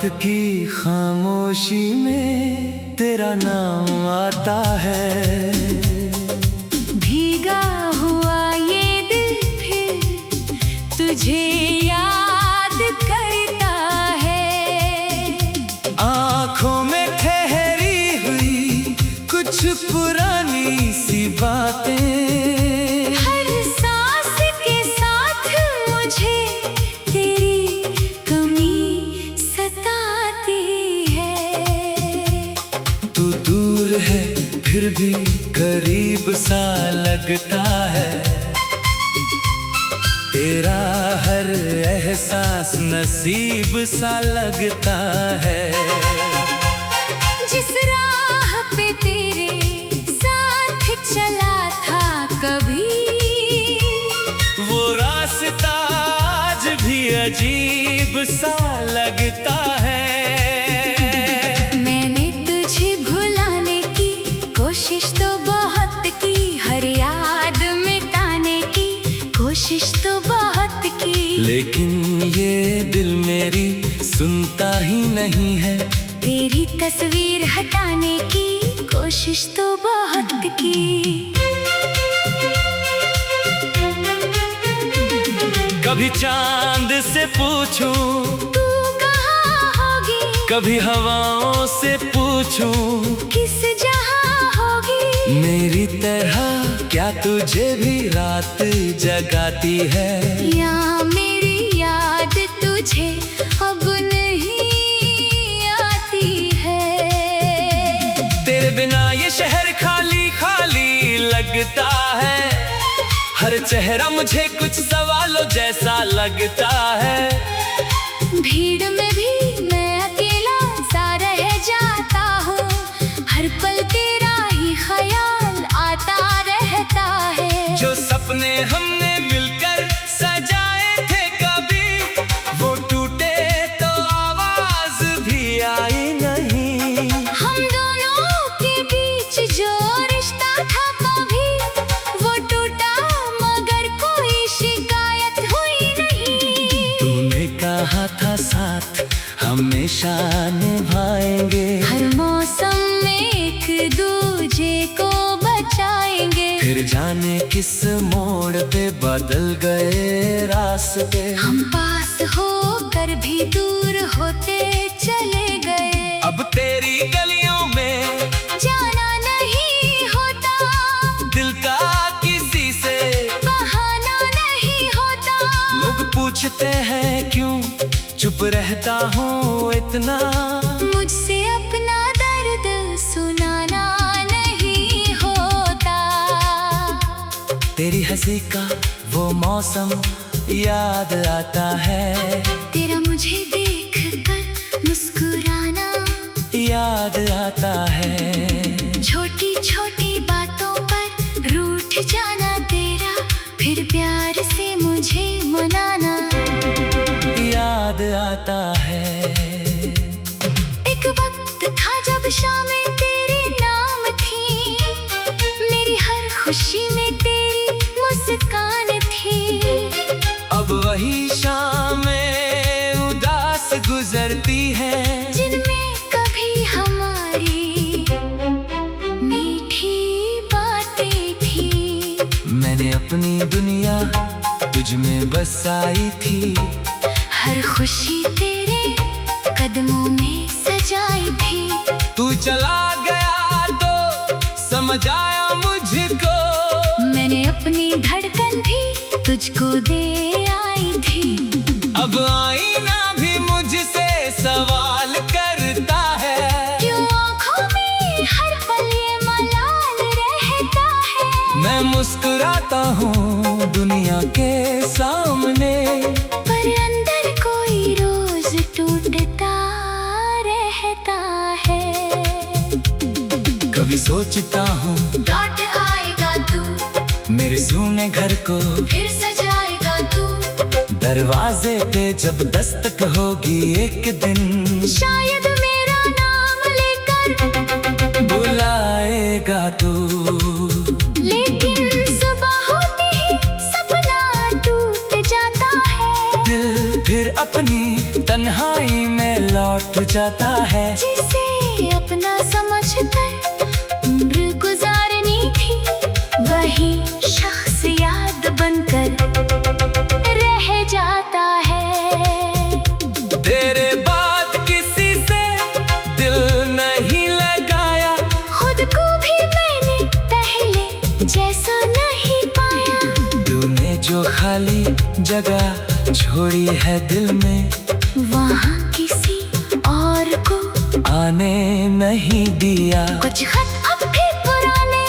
रात की खामोशी में तेरा नाम आता है। भीगा हुआ ये दिल फिर तुझे याद करता है। आँखों में ठहरी हुई कुछ पुरानी सी बातें, हर सांस के साथ मुझे तेरी कमी सताती है। तू दूर है फिर भी करीब सा लगता है। तेरा हर एहसास नसीब सा लगता है। जिस राह पे तेरे साथ चला था कभी, वो रास्ता आज भी अजीब सा लगता है। मैंने तुझे भुलाने की कोशिश तो बहुत की, हर याद मिटाने की कोशिश तो बहुत की, लेकिन ये दिल मेरी सुनता ही नहीं है। तेरी तस्वीर हटाने की कोशिश तो बहुत की। कभी चांद से पूछूं तू कहाँ होगी, कभी हवाओं से पूछूं किस जहाँ होगी। मेरी तरह क्या तुझे भी रात जगाती है, या मेरी याद तुझे अब नहीं आती है। तेरे बिना ये शहर खाली खाली लगता है। हर चेहरा मुझे कुछ सवालों जैसा लगता है। भीड़ में भी मैं अकेला सा रह जाता हूँ, हर पल तेरा ही ख्याल आता रहता है। जो सपने हमने मिलकर सजाए थे कभी, वो टूटे तो आवाज भी आई नहीं। हम दोनों के बीच जो रिश्ता था कभी, वो टूटा मगर कोई शिकायत हुई नहीं। तूने कहा था साथ हमेशा निभाएंगे, हर मौसम में एक दूजे को बचाएंगे। फिर जाने किस मोड़ पे बदल गए रास्ते। हम पास होकर भी दूर होते चले गए। अब तेरी गलियों में जाना नहीं होता, दिल का किसी से बहाना नहीं होता। लोग पूछते हैं क्यों चुप रहता हूँ इतना। मुझसे अपना दर्द सुनाना नहीं होता। तेरी हंसी का वो मौसम याद आता है। तेरा मुझे देख कर मुस्कुराना याद आता है। छोटी छोटी बातों पर रूठ जाना तेरा, फिर प्यार से मुझे मनाना याद आता है। एक वक्त था जब शामें तेरे नाम थी, मेरी हर खुशी में तेरी मुस्कान थी। अब वही शामें उदास गुजरती है, जिनमें कभी हमारी मीठी बातें थी। मैंने अपनी दुनिया तुझ में बसाई थी। हर खुशी तेरे कदमों में सजाई थी। तू चला गया तो समझ आया मुझको, मैंने अपनी धड़कन भी तुझको दे आई थी। अब आईना भी मुझसे सवाल करता है, क्यों आँखों में हर पल ये मलाल रहता है। मैं मुस्कुराता हूँ दुनिया के सामने, पर अंदर कोई रोज टूटता रहता है। कभी सोचता हूँ लौट आएगा तू, मेरे सूने घर को फिर सजाएगा तू। दरवाजे पे जब दस्तक होगी एक दिन, शायद मेरा नाम लेकर बुलाएगा तू। लेकिन सुबह होते ही सपना टूट जाता है। दिल फिर अपनी तन्हाई में लौट लौट जाता है। जिसे अपना समझकर उम्र गुजारनी थी, वही शख्स याद बनकर रह जाता है। तेरे बाद किसी से दिल नहीं लगाया, खुद को भी मैंने पहले जैसा नहीं पाया। तूने जो खाली जगह छोड़ी है दिल में, वहाँ किसी और को आने नहीं दिया। कुछ खत अब भी पुराने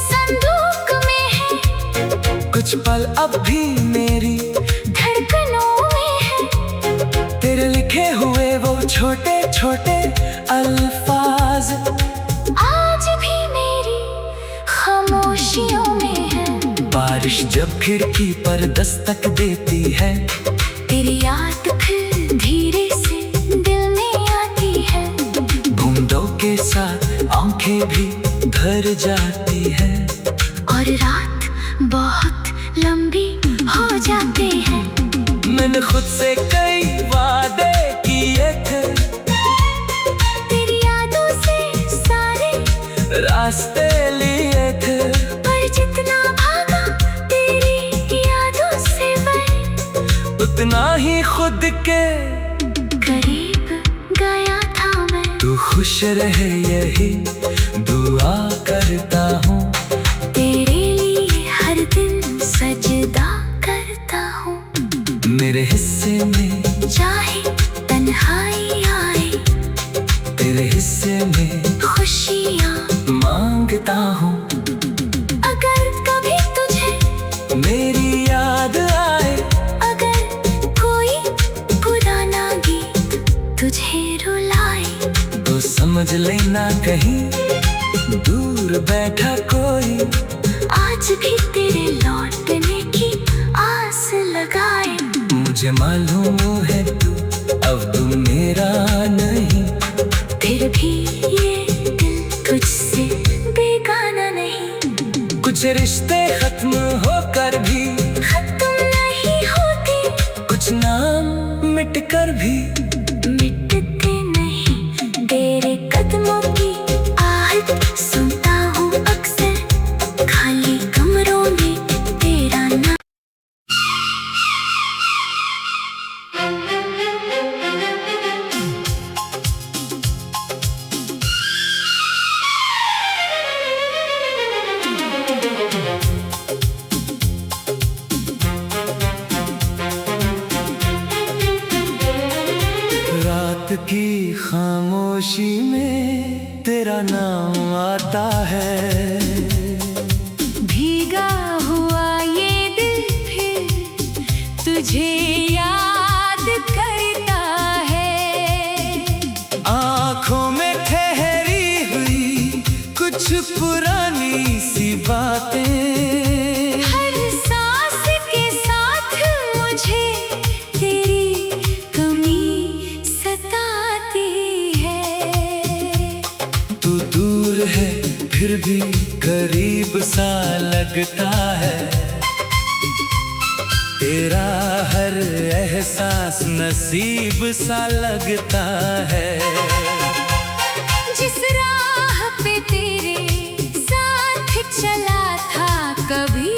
संदूक में है, कुछ पल अब भी मेरी धड़कनों में है। तेरे लिखे हुए वो छोटे छोटे अल्फाज आज भी मेरी खामोशियों में है। बारिश जब खिड़की पर दस्तक देती है, तेरी याद फिर धीरे से दिल में आती है। बूंदों के साथ आंखें भी भर जाती है, और रात बहुत लंबी हो जाती है। मैंने खुद से कई वादे किए थे, तेरी यादों से सारे रास्ते लिए थे। पर जितना भागा तेरी यादों से मैं, उतना ही खुद के करीब गया था मैं। तू खुश रहे यही दुआ करता हूँ, तेरे लिए हर दिन सजदा करता हूँ। मेरे हिस्से में चाहे तन्हाई आए, तेरे हिस्से में खुशियाँ मांगता हूँ। अगर कभी तुझे मेरी याद आए, अगर कोई पुराना गीत तुझे रुलाए, तो समझ लेना कहीं दूर बैठा कोई आज भी तेरे लौटने की आस लगाए। मुझे मालूम है तू अब तू मेरा नहीं, फिर भी ये दिल तुझसे बेगाना नहीं। कुछ रिश्ते खत्म होकर भी खत्म नहीं होते, कुछ नाम मिट कर भी मिटते नहीं। तेरे कदमों की आहट सुनता हूँ अक्सर, खाली कमरों में तेरा नाम। रात की खामोशी में तेरा नाम आता है। भीगा हुआ ये दिल फिर तुझे याद करता है। आँखों में ठहरी हुई कुछ पुरानी सी बातें, हर सांस के साथ मुझे तेरी कमी सताती है। तू दूर है फिर भी करीब सा लगता है। तेरा हर एहसास नसीब सा लगता है। जिस राह पे तेरे साथ चला था कभी,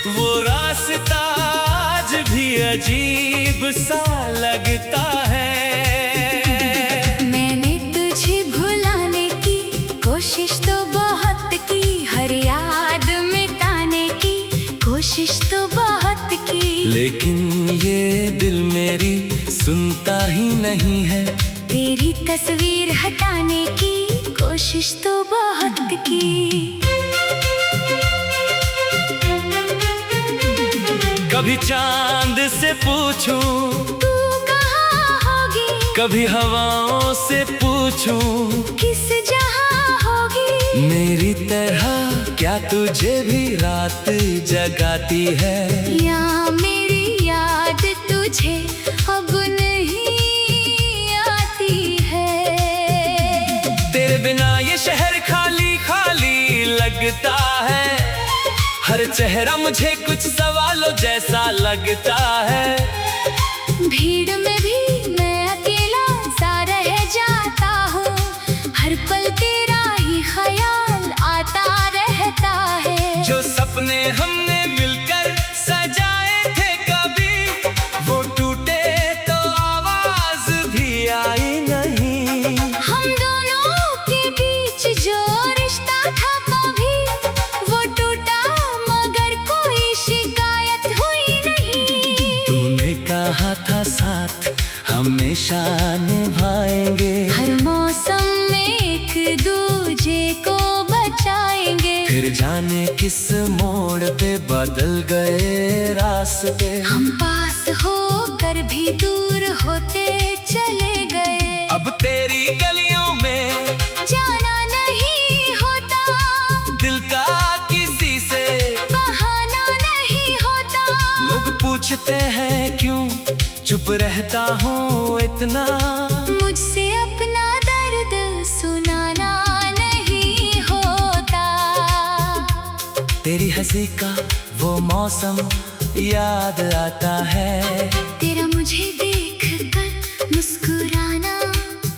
वो रास्ता आज भी अजीब सा लगता है। मैंने तुझे भुलाने की कोशिश तो बहुत की, हर याद मिटाने की कोशिश तो बहुत की। लेकिन ये दिल मेरी सुनता ही नहीं है। तेरी तस्वीर हटाने की कोशिश तो बहुत की। कभी चांद से पूछूं तू कहाँ होगी, कभी हवाओं से पूछूं किस जहाँ होगी। मेरी तरह क्या तुझे भी रात जगाती है? या मेरी याद तुझे अब नहीं आती है। तेरे बिना ये शहर खाली खाली लगता है। हर चेहरा मुझे कुछ सवालों जैसा लगता है। भीड़ में भी मैं अकेला हमेशा निभाएंगे। हर मौसम में एक दूजे को बचाएंगे। फिर जाने किस मोड़ पे बदल गए रास्ते। हम पास होकर भी दूर होते चले गए। अब तेरी गलियों में जाना नहीं होता, दिल का किसी से बहाना नहीं होता। लोग पूछते हैं क्यों चुप रहता हूँ इतना। मुझसे अपना दर्द सुनाना नहीं होता। तेरी हंसी का वो मौसम याद आता है। तेरा मुझे देखकर मुस्कुराना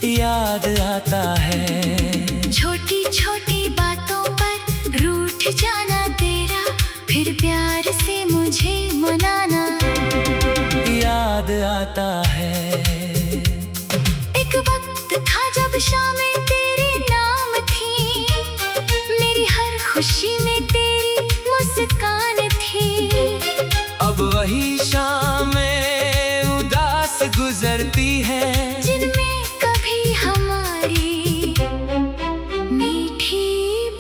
याद आता है। छोटी छोटी बातों पर रूठ जाना तेरा, फिर प्यार से मुझे मनाना याद आता है। एक वक्त था जब शामें तेरे नाम थी, मेरी हर खुशी में तेरी मुस्कान थी। अब वही शामें उदास गुजरती हैं, जिनमें कभी हमारी मीठी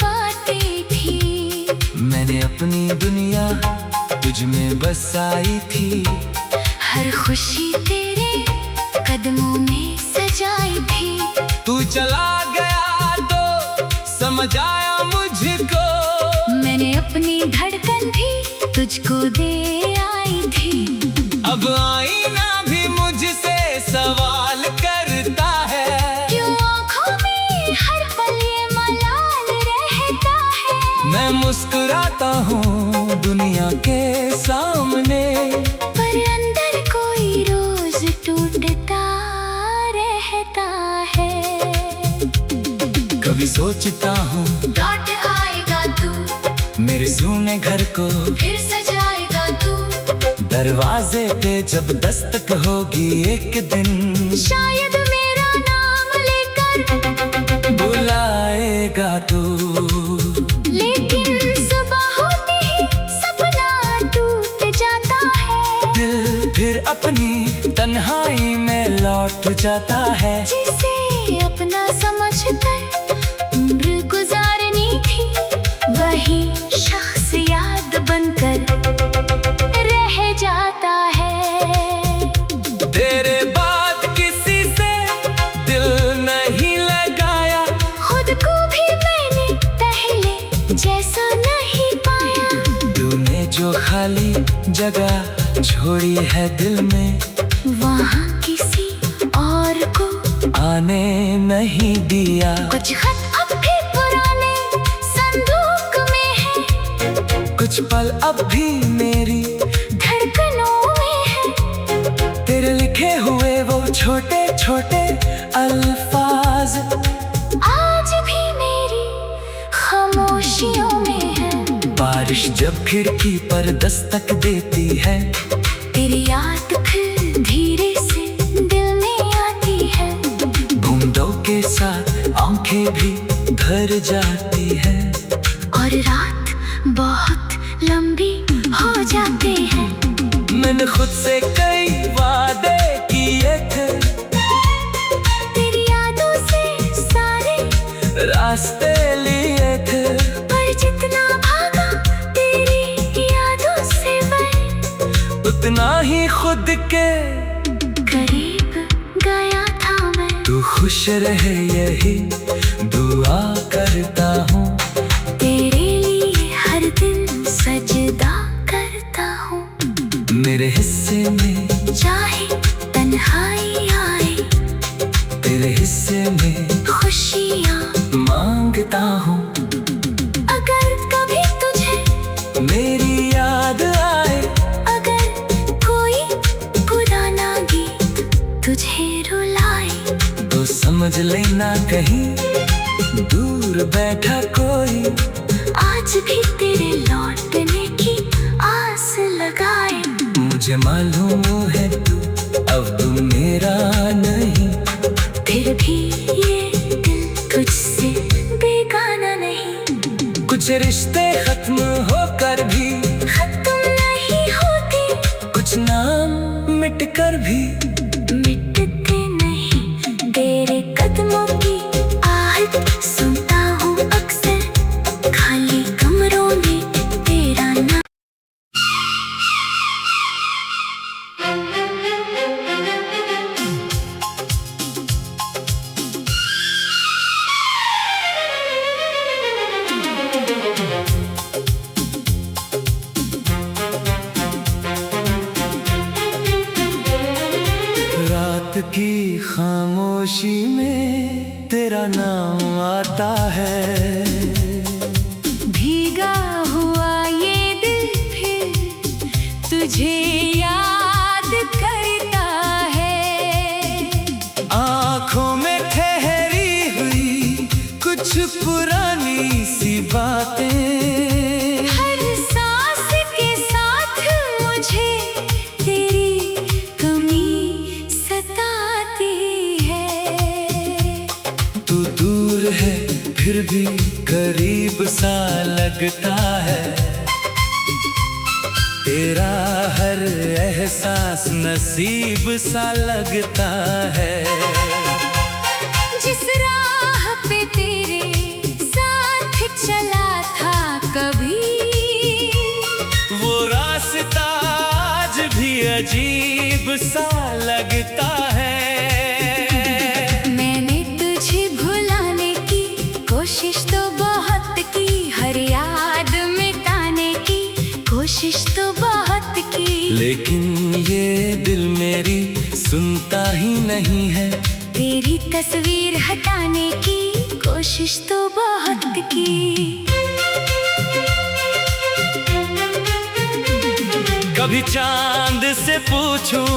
बातें थी। मैंने अपनी दुनिया तुझ में बसाई थी। हर खुशी तेरे कदमों में सजाई थी। तू चला गया तो समझ आया मुझको, मैंने अपनी धड़कन भी तुझको दे आई थी। अब आईना भी मुझसे सवाल करता है, क्यों आँखों में हर पल ये मलाल रहता है। मैं मुस्कुराता हूँ दुनिया के सामने, पर अंदर कोई रोज टूटता रहता है। कभी सोचता हूँ लौट आएगा तू, मेरे सूने घर को फिर सजाएगा तू। दरवाजे पे जब दस्तक होगी एक दिन, शायद मेरा नाम लेकर बुलाएगा तू। लेकिन सुबह होते ही सपना टूट जाता है। दिल फिर अपनी तन्हाई में लौट जाता है। जिसे अपना समझकर उम्र गुजारनी थी, वही शख्स याद बनकर रह जाता है। तेरे बाद किसी से दिल नहीं लगाया, खुद को भी मैंने पहले जैसा नहीं पाया। तूने जो खाली जगह छोड़ी है दिल में, वहाँ किसी और को आने नहीं दिया। कुछ खत अब भी पुराने संदूक में है, कुछ पल अब भी मेरी धड़कनों में है। तेरे लिखे हुए वो छोटे छोटे अल्फाज आज भी मेरी खामोशियों में है। बारिश जब खिड़की पर दस्तक देती है, तेरी याद फिर धीरे से दिल में आती है। बूंदों के साथ आंखें भी भर जाती है, और रात बहुत लंबी हो जाती है। मैंने खुद से कई वादे किए थे, तेरी यादों से सारे रास्ते लिए थे। पर जितना भागा तेरी यादों से मैं, उतना ही खुद के करीब गया था मैं। तू खुश रहे यही दुआ करता हूँ। तेरे लिए हर दिन सजदा करता हूँ। मेरे हिस्से में चाहे तन्हाई आए, तेरे हिस्से में खुशियाँ मांगता हूँ। अगर कभी तुझे मेरी याद आए, अगर कोई पुराना गीत तुझे रुलाए, तो समझ लेना कहीं दूर बैठा कोई आज भी तेरे लौटने की आस लगाए। मुझे मालूम है तू अब तू मेरा नहीं, फिर भी ये दिल तुझसे बेगाना नहीं। कुछ रिश्ते खत्म होकर भी खत्म नहीं होते, कुछ नाम मिट कर भी मिटते की खामोशी में तेरा नाम आता है। भीगा हुआ ये दिल फिर तुझे याद करता है। आँखों में ठहरी हुई कुछ पुरानी सी बातें, हर सांस के साथ मुझे तेरी कमी सताती है। तू दूर है फिर भी करीब सा लगता है। तेरा हर एहसास नसीब सा लगता है। जिस राह पे तेरे साथ चला था कभी, वो रास्ता आज भी अजीब सा लगता है। मैंने तुझे भुलाने की कोशिश तो बहुत की, हर याद मिटाने की कोशिश तो बहुत की, लेकिन ये दिल मेरी सुनता ही नहीं है। तेरी तस्वीर हटाने की कोशिश तो बहुत की। कभी चांद से पूछूं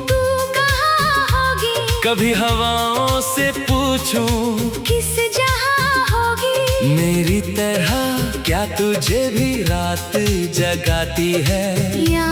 तू कहाँ होगी, कभी हवाओं से पूछूं किस जहाँ होगी। मेरी तरह क्या तुझे भी रात जगाती है। या